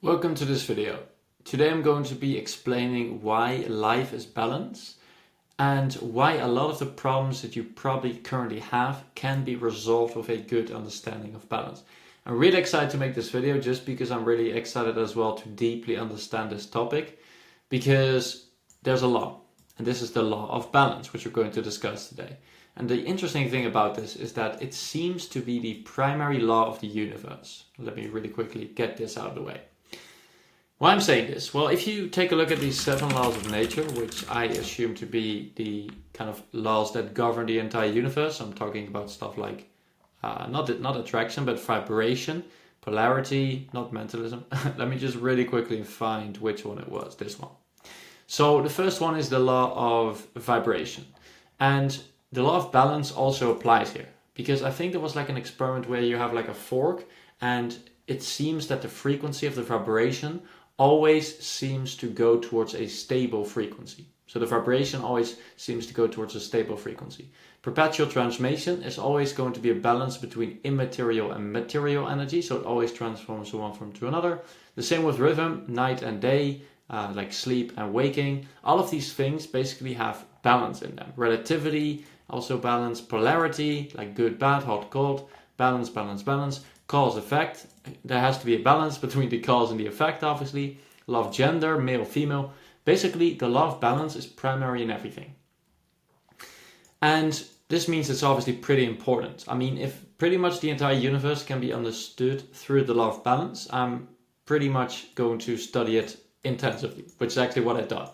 Welcome to this video. Today I'm going to be explaining why life is balance and why a lot of the problems that you probably currently have can be resolved with a good understanding of balance. I'm really excited to make this video just because I'm really excited as well to deeply understand this topic, because there's a law, and this is the law of balance, which we're going to discuss today. And the interesting thing about this is that it seems to be the primary law of the universe. Let me really quickly get this out of the way. Why I'm saying this? Well, if you take a look at these 7 laws of nature, which I assume to be the kind of laws that govern the entire universe, I'm talking about stuff like not attraction, but vibration, polarity, not mentalism. Let me just really quickly find which one it was, this one. So the first one is the law of vibration. And the law of balance also applies here, because I think there was like an experiment where you have like a fork, and it seems that the frequency of the vibration always seems to go towards a stable frequency. So the vibration always seems to go towards a stable frequency. Perpetual transformation is always going to be a balance between immaterial and material energy, so it always transforms one from to another. The same with rhythm, night and day, like sleep and waking. All of these things basically have balance in them. Relativity, also balance. Polarity, like good, bad, hot, cold, balance, balance, balance. Cause, effect, there has to be a balance between the cause and the effect, obviously. Law of gender, male, female. Basically, the law of balance is primary in everything. And this means it's obviously pretty important. I mean, if pretty much the entire universe can be understood through the law of balance, I'm pretty much going to study it intensively, which is actually what I've done.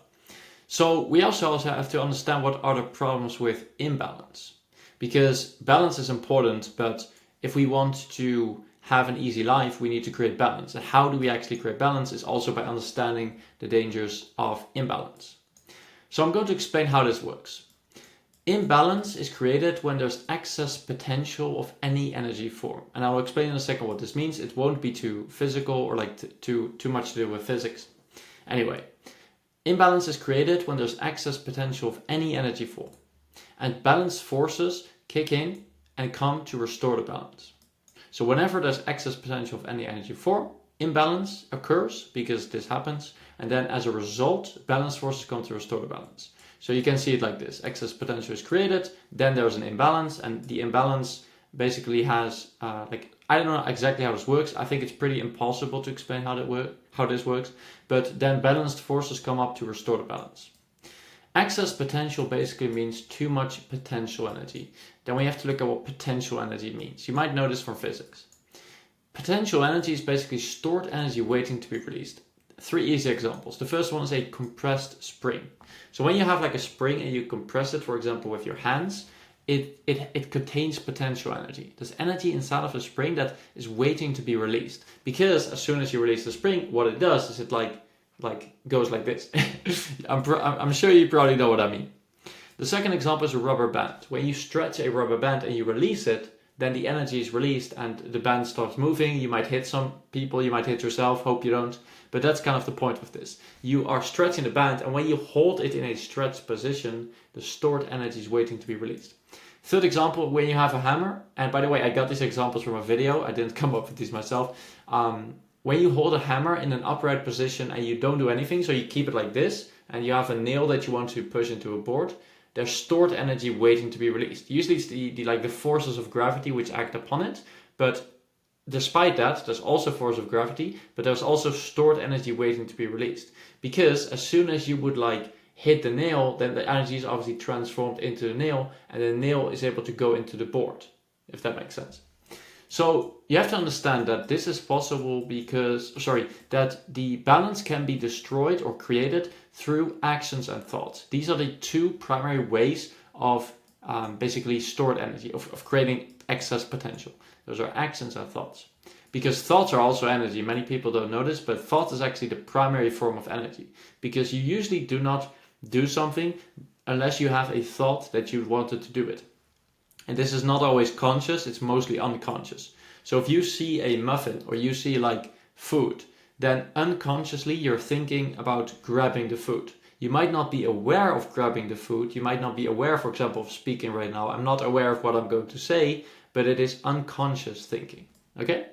So we also have to understand what are the problems with imbalance. Because balance is important, but if we want to have an easy life, we need to create balance. And how do we actually create balance is also by understanding the dangers of imbalance. So I'm going to explain how this works. Imbalance is created when there's excess potential of any energy form. And I'll explain in a second what this means. It won't be too physical or like too much to do with physics. Anyway, imbalance is created when there's excess potential of any energy form. And balance forces kick in and come to restore the balance. So whenever there's excess potential of any energy form, imbalance occurs because this happens, and then as a result, balance forces come to restore the balance. So you can see it like this: excess potential is created, then there's an imbalance, and the imbalance basically has I don't know exactly how this works. I think it's pretty impossible to explain how this works, but then balanced forces come up to restore the balance. Excess potential basically means too much potential energy. Then we have to look at what potential energy means. You might know this from physics. Potential energy is basically stored energy waiting to be released. 3 easy examples. The first one is a compressed spring. So when you have like a spring and you compress it, for example, with your hands, it contains potential energy. There's energy inside of the spring that is waiting to be released. Because as soon as you release the spring, what it does is it goes like this. I'm sure you probably know what I mean. The second example is a rubber band. When you stretch a rubber band and you release it, then the energy is released and the band stops moving. You might hit some people, you might hit yourself, hope you don't. But that's kind of the point of this. You are stretching the band, and when you hold it in a stretched position, the stored energy is waiting to be released. Third example, when you have a hammer, and by the way, I got these examples from a video. I didn't come up with these myself. When you hold a hammer in an upright position and you don't do anything, so you keep it like this, and you have a nail that you want to push into a board, there's stored energy waiting to be released. Usually it's the forces of gravity which act upon it, but despite that, there's also force of gravity, but there's also stored energy waiting to be released. Because as soon as you would hit the nail, then the energy is obviously transformed into the nail, and the nail is able to go into the board, if that makes sense. So you have to understand that this is possible that the balance can be destroyed or created through actions and thoughts. These are the 2 primary ways of basically stored energy, of creating excess potential. Those are actions and thoughts. Because thoughts are also energy. Many people don't know this, but thought is actually the primary form of energy. Because you usually do not do something unless you have a thought that you wanted to do it. And this is not always conscious, it's mostly unconscious. So if you see a muffin or you see food, then unconsciously you're thinking about grabbing the food. You might not be aware of grabbing the food. You might not be aware, for example, of speaking right now. I'm not aware of what I'm going to say, but it is unconscious thinking. Okay?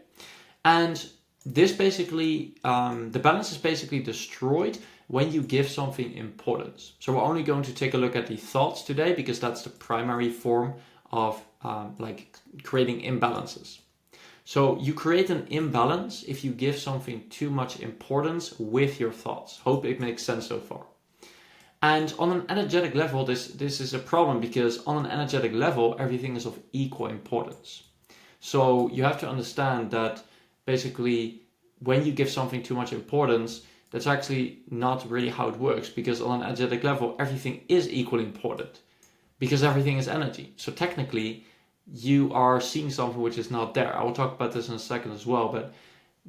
And this basically, the balance is basically destroyed when you give something importance. So we're only going to take a look at the thoughts today because that's the primary form of like creating imbalances. So you create an imbalance if you give something too much importance with your thoughts. Hope it makes sense so far. And on an energetic level, this is a problem because on an energetic level, everything is of equal importance. So you have to understand that basically when you give something too much importance, that's actually not really how it works, because on an energetic level, everything is equally important because everything is energy. So technically, you are seeing something which is not there. I will talk about this in a second as well, but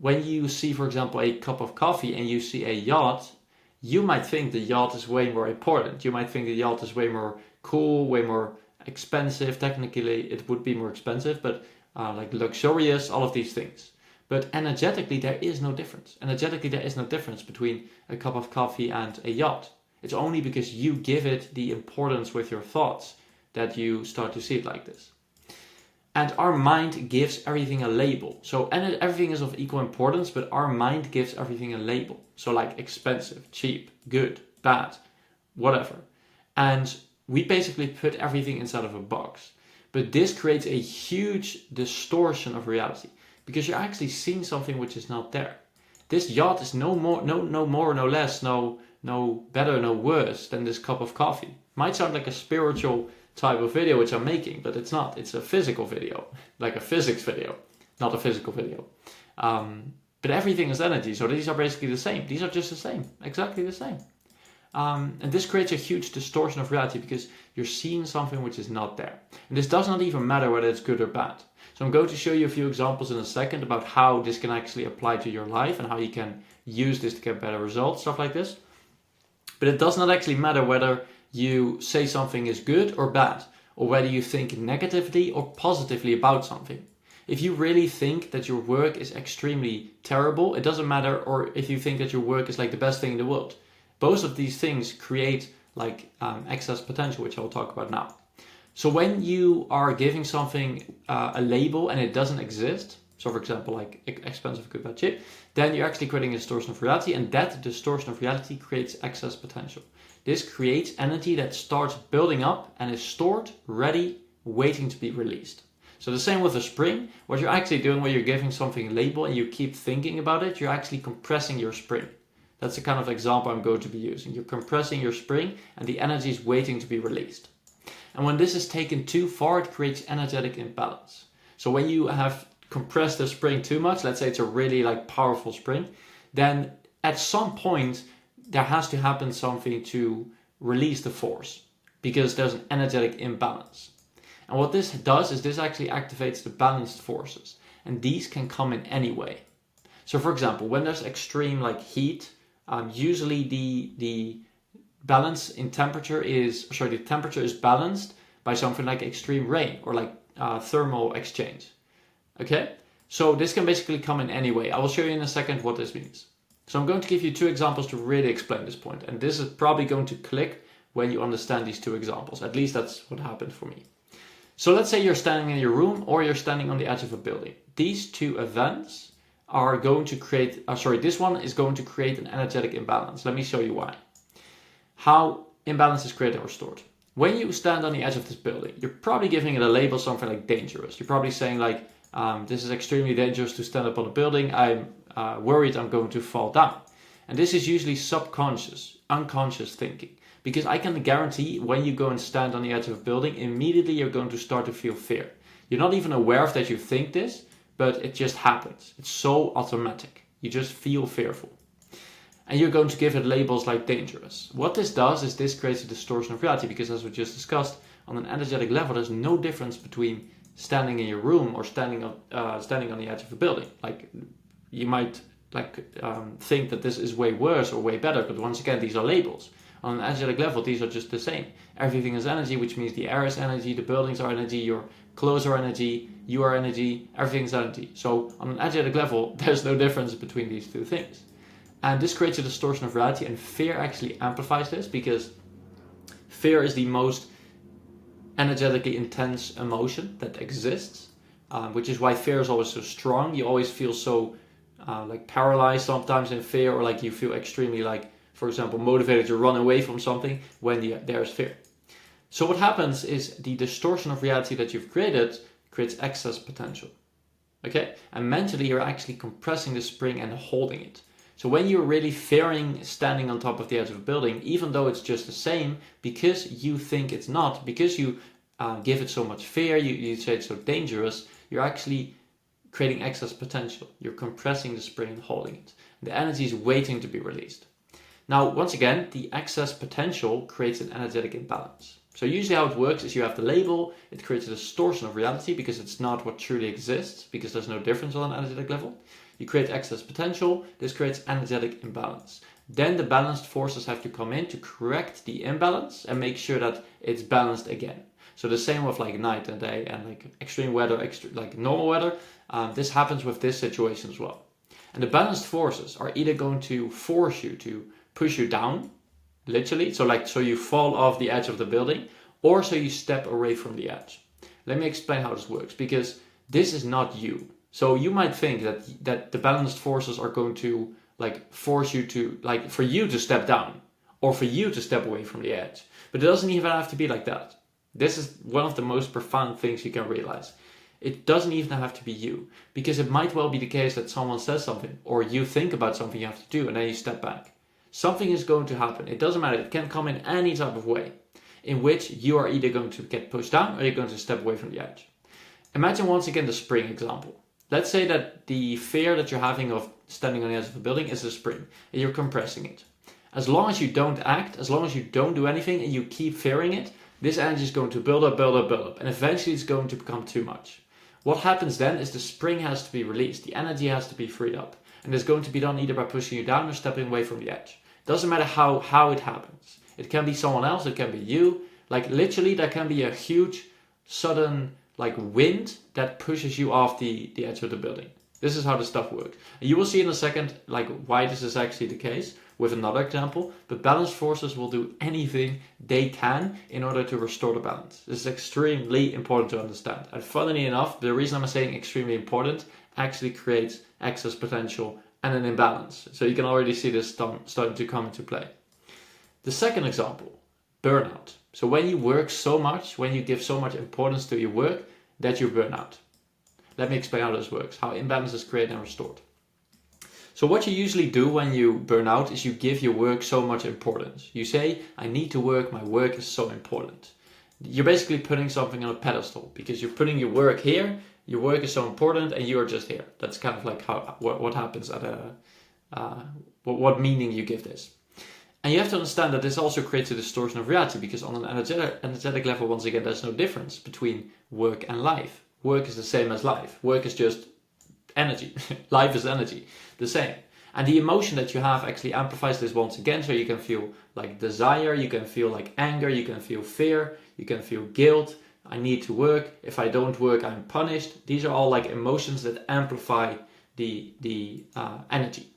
when you see, for example, a cup of coffee and you see a yacht, you might think the yacht is way more important. You might think the yacht is way more cool, way more expensive. Technically, it would be more expensive, but like luxurious, all of these things. But energetically, there is no difference. Energetically, there is no difference between a cup of coffee and a yacht. It's only because you give it the importance with your thoughts that you start to see it like this. And our mind gives everything a label. So everything is of equal importance, but our mind gives everything a label. So like expensive, cheap, good, bad, whatever. And we basically put everything inside of a box. But this creates a huge distortion of reality because you're actually seeing something which is not there. This yacht is no more, no less, no better, no worse than this cup of coffee. Might sound like a spiritual type of video which I'm making, but it's not. It's a physical video, like a physics video, not a physical video. But everything is energy, so these are basically the same. These are just the same, exactly the same. And this creates a huge distortion of reality because you're seeing something which is not there. And this does not even matter whether it's good or bad. So I'm going to show you a few examples in a second about how this can actually apply to your life and how you can use this to get better results, stuff like this. But it does not actually matter whether you say something is good or bad, or whether you think negatively or positively about something. If you really think that your work is extremely terrible, it doesn't matter, or if you think that your work is like the best thing in the world. Both of these things create like excess potential, which I will talk about now. So when you are giving something a label and it doesn't exist, so for example, like expensive, good, bad, cheap, then you're actually creating a distortion of reality, and that distortion of reality creates excess potential. This creates energy that starts building up and is stored, ready, waiting to be released. So the same with a spring. What you're actually doing when you're giving something a label and you keep thinking about it, you're actually compressing your spring. That's the kind of example I'm going to be using. You're compressing your spring and the energy is waiting to be released. And when this is taken too far, it creates energetic imbalance. So when you have compressed the spring too much, let's say it's a really like powerful spring, then at some point there has to happen something to release the force because there's an energetic imbalance. And what this does is this actually activates the balanced forces, and these can come in any way. So for example, when there's extreme like heat, usually the balance in temperature is, the temperature is balanced by something like extreme rain or like thermal exchange. Okay, so this can basically come in any way. I will show you in a second what this means. So I'm going to give you two examples to really explain this point, and this is probably going to click when you understand these two examples. At least that's what happened for me. So let's say you're standing in your room or you're standing on the edge of a building. These two events are going to create, this one is going to create an energetic imbalance. Let me show you why. How imbalance is created or stored. When you stand on the edge of this building, you're probably giving it a label, something like dangerous. You're probably saying like, this is extremely dangerous to stand up on a building. I'm worried I'm going to fall down. And this is usually subconscious, unconscious thinking. Because I can guarantee when you go and stand on the edge of a building, immediately you're going to start to feel fear. You're not even aware of that you think this, but it just happens. It's so automatic. You just feel fearful. And you're going to give it labels like dangerous. What this does is this creates a distortion of reality, because as we just discussed, on an energetic level, there's no difference between standing in your room or standing on the edge of a building. Like you might think that this is way worse or way better, but once again, these are labels. On an energetic level, these are just the same. Everything is energy, which means the air is energy, the buildings are energy, your clothes are energy, you are energy, everything is energy. So on an energetic level, there's no difference between these two things. And this creates a distortion of reality, and fear actually amplifies this, because fear is the most energetically intense emotion that exists, which is why fear is always so strong. You always feel so like paralyzed sometimes in fear, or like you feel extremely like, for example, motivated to run away from something when there's fear. So what happens is the distortion of reality that you've created creates excess potential. Okay? And mentally you're actually compressing the spring and holding it. So when you're really fearing standing on top of the edge of a building, even though it's just the same, because you think it's not, because you give it so much fear, you say it's so dangerous, you're actually creating excess potential. You're compressing the spring and holding it. The energy is waiting to be released. Now, once again, the excess potential creates an energetic imbalance. So usually how it works is you have the label, it creates a distortion of reality because it's not what truly exists, because there's no difference on an energetic level. You create excess potential, this creates energetic imbalance. Then the balanced forces have to come in to correct the imbalance and make sure that it's balanced again. So the same with like night and day and like extreme weather, like normal weather, this happens with this situation as well. And the balanced forces are either going to force you to push you down, literally, so you fall off the edge of the building, or so you step away from the edge. Let me explain how this works, because this is not you. So you might think that the balanced forces are going to like force you to, like, for you to step down or for you to step away from the edge. But it doesn't even have to be like that. This is one of the most profound things you can realize. It doesn't even have to be you, because it might well be the case that someone says something or you think about something you have to do and then you step back. Something is going to happen. It doesn't matter. It can come in any type of way in which you are either going to get pushed down or you're going to step away from the edge. Imagine once again the spring example. Let's say that the fear that you're having of standing on the edge of a building is a spring and you're compressing it. As long as you don't act, as long as you don't do anything and you keep fearing it, this energy is going to build up, and eventually it's going to become too much. What happens then is the spring has to be released, the energy has to be freed up, and it's going to be done either by pushing you down or stepping away from the edge. Doesn't matter how it happens. It can be someone else, it can be you. Like literally there can be a huge sudden like wind that pushes you off the edge of the building. This is how the stuff works. And you will see in a second like why this is actually the case with another example, but balanced forces will do anything they can in order to restore the balance. This is extremely important to understand. And funnily enough, the reason I'm saying extremely important actually creates excess potential and an imbalance. So you can already see this starting to come into play. The second example, burnout. So when you work so much, when you give so much importance to your work, that you burn out. Let me explain how this works, how imbalance is created and restored. So what you usually do when you burn out is you give your work so much importance. You say, I need to work, my work is so important. You're basically putting something on a pedestal because you're putting your work here. Your work is so important and you are just here. That's kind of like what happens at what meaning you give this. And you have to understand that this also creates a distortion of reality, because on an energetic level, once again, there's no difference between work and life. Work is the same as life. Work is just energy. Life is energy, the same. And the emotion that you have actually amplifies this once again. So you can feel like desire, you can feel like anger, you can feel fear, you can feel guilt. I need to work. If I don't work, I'm punished. These are all like emotions that amplify the energy.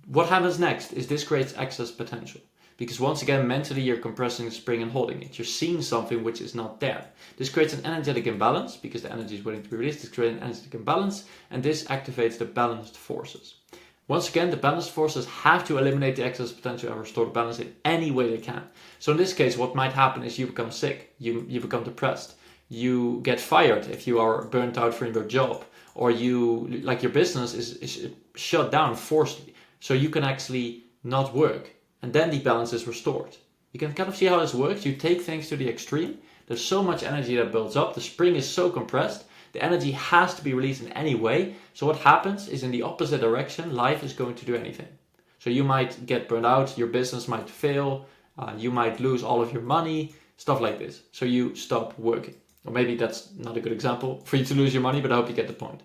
What happens next is this creates excess potential, because once again, mentally you're compressing the spring and holding it. You're seeing something which is not there. This creates an energetic imbalance because the energy is waiting to be released. This creates an energetic imbalance, and this activates the balanced forces. Once again, the balanced forces have to eliminate the excess potential and restore the balance in any way they can. So in this case, what might happen is you become sick, you become depressed, you get fired if you are burnt out from your job, or your business is shut down forcibly. So you can actually not work, and then the balance is restored. You can kind of see how this works. You take things to the extreme. There's so much energy that builds up. The spring is so compressed. The energy has to be released in any way. So what happens is in the opposite direction, life is going to do anything. So you might get burned out, your business might fail, you might lose all of your money, stuff like this. So you stop working. Or maybe that's not a good example for you to lose your money, but I hope you get the point.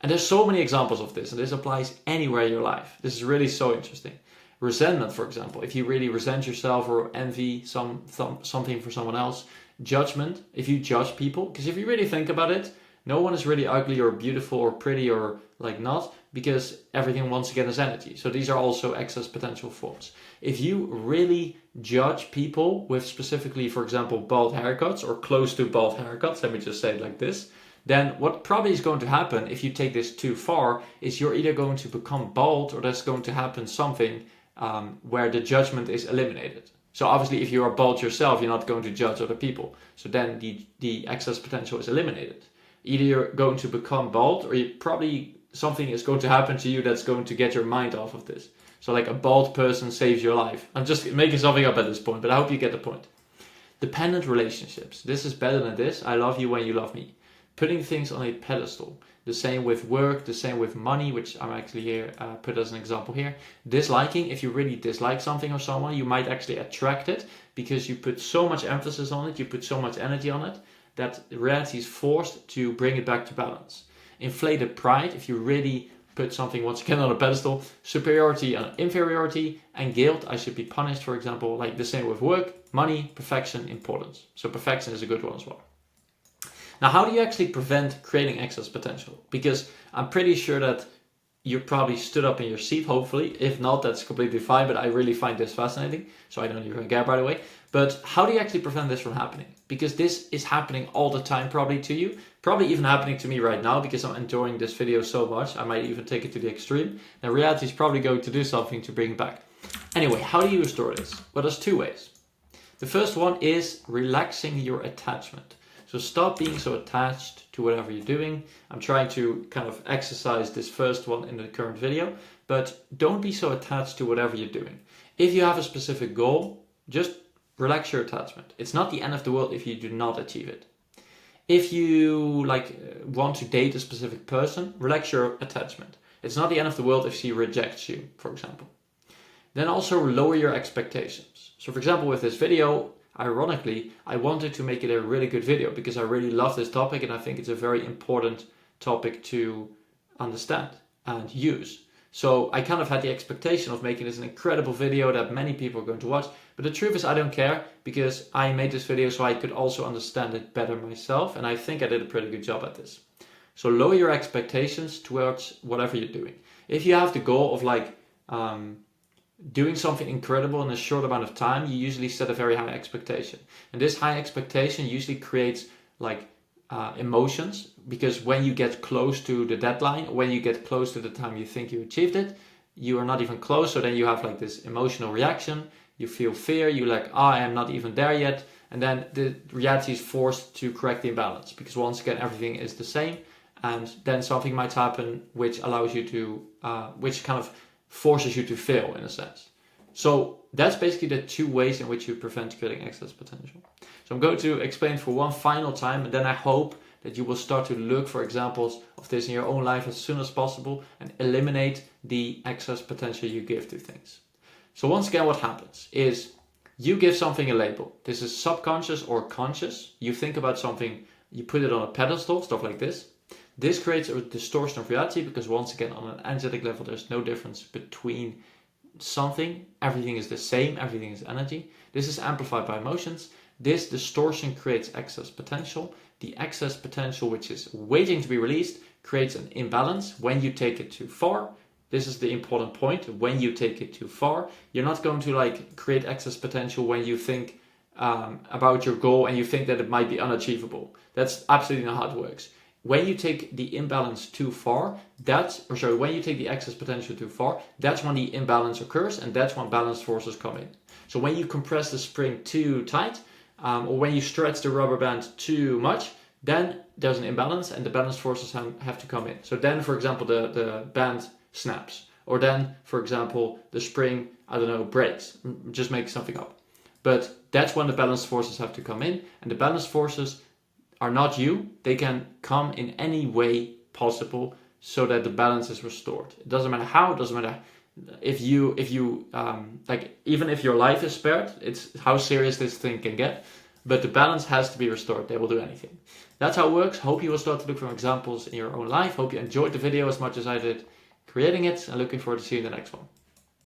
And there's so many examples of this, and this applies anywhere in your life. This is really so interesting. Resentment, for example, if you really resent yourself or envy something for someone else. Judgment, if you judge people, because if you really think about it, no one is really ugly or beautiful or pretty or like not, because everything once again is energy. So these are also excess potential forms. If you really judge people with specifically, for example, bald haircuts or close to bald haircuts, let me just say it like this, then what probably is going to happen if you take this too far is you're either going to become bold, or there's going to happen something where the judgment is eliminated. So obviously if you are bold yourself, you're not going to judge other people. So then the excess potential is eliminated. Either you're going to become bold, or you probably something is going to happen to you that's going to get your mind off of this. So like a bold person saves your life. I'm just making something up at this point, but I hope you get the point. Dependent relationships. This is better than this. I love you when you love me. Putting things on a pedestal. The same with work, the same with money, which I'm actually here put as an example here. Disliking, if you really dislike something or someone, you might actually attract it because you put so much emphasis on it, you put so much energy on it, that reality is forced to bring it back to balance. Inflated pride, if you really put something once again on a pedestal. Superiority and inferiority and guilt, I should be punished, for example, like the same with work, money, perfection, importance. So perfection is a good one as well. Now, how do you actually prevent creating excess potential? Because I'm pretty sure that you probably stood up in your seat, hopefully. If not, that's completely fine, but I really find this fascinating. So I don't even care, by the way. But how do you actually prevent this from happening? Because this is happening all the time probably to you. Probably even happening to me right now because I'm enjoying this video so much. I might even take it to the extreme. Now, reality is probably going to do something to bring it back. Anyway, how do you restore this? Well, there's two ways. The first one is relaxing your attachment. So stop being so attached to whatever you're doing. I'm trying to kind of exercise this first one in the current video, but don't be so attached to whatever you're doing. If you have a specific goal, just relax your attachment. It's not the end of the world if you do not achieve it. If you want to date a specific person, relax your attachment. It's not the end of the world if she rejects you, for example. Then also lower your expectations. So for example, with this video, ironically, I wanted to make it a really good video because I really love this topic and I think it's a very important topic to understand and use. So I kind of had the expectation of making this an incredible video that many people are going to watch. But the truth is I don't care because I made this video so I could also understand it better myself. And I think I did a pretty good job at this. So lower your expectations towards whatever you're doing. If you have the goal of doing something incredible in a short amount of time, you usually set a very high expectation. And this high expectation usually creates emotions, because when you get close to the deadline, or when you get close to the time you think you achieved it, you are not even close. So then you have this emotional reaction. You feel fear. You're I am not even there yet. And then the reality is forced to correct the imbalance, because once again, everything is the same. And then something might happen which allows you to, which kind of forces you to fail in a sense. So that's basically the two ways in which you prevent creating excess potential. So I'm going to explain for one final time, and then I hope that you will start to look for examples of this in your own life as soon as possible and eliminate the excess potential you give to things. So once again, what happens is you give something a label. This is subconscious or conscious. You think about something, you put it on a pedestal, stuff like this. This creates a distortion of reality because once again, on an energetic level, there's no difference between something. Everything is the same. Everything is energy. This is amplified by emotions. This distortion creates excess potential. The excess potential, which is waiting to be released, creates an imbalance when you take it too far. This is the important point. When you take it too far, you're not going to create excess potential when you think about your goal and you think that it might be unachievable. That's absolutely not how it works. When you take the imbalance too far, when you take the excess potential too far, that's when the imbalance occurs, and that's when balance forces come in. So when you compress the spring too tight, or when you stretch the rubber band too much, then there's an imbalance and the balance forces have to come in. So then, for example, the band snaps, or then, for example, the spring, breaks. Just make something up. But that's when the balance forces have to come in, and the balance forces are not you. They can come in any way possible so that the balance is restored. It doesn't matter how, it doesn't matter if you even if your life is spared, it's how serious this thing can get, but the balance has to be restored. They will do anything. That's how it works. Hope you will start to look for examples in your own life. Hope you enjoyed the video as much as I did creating it, and looking forward to seeing you in the next one.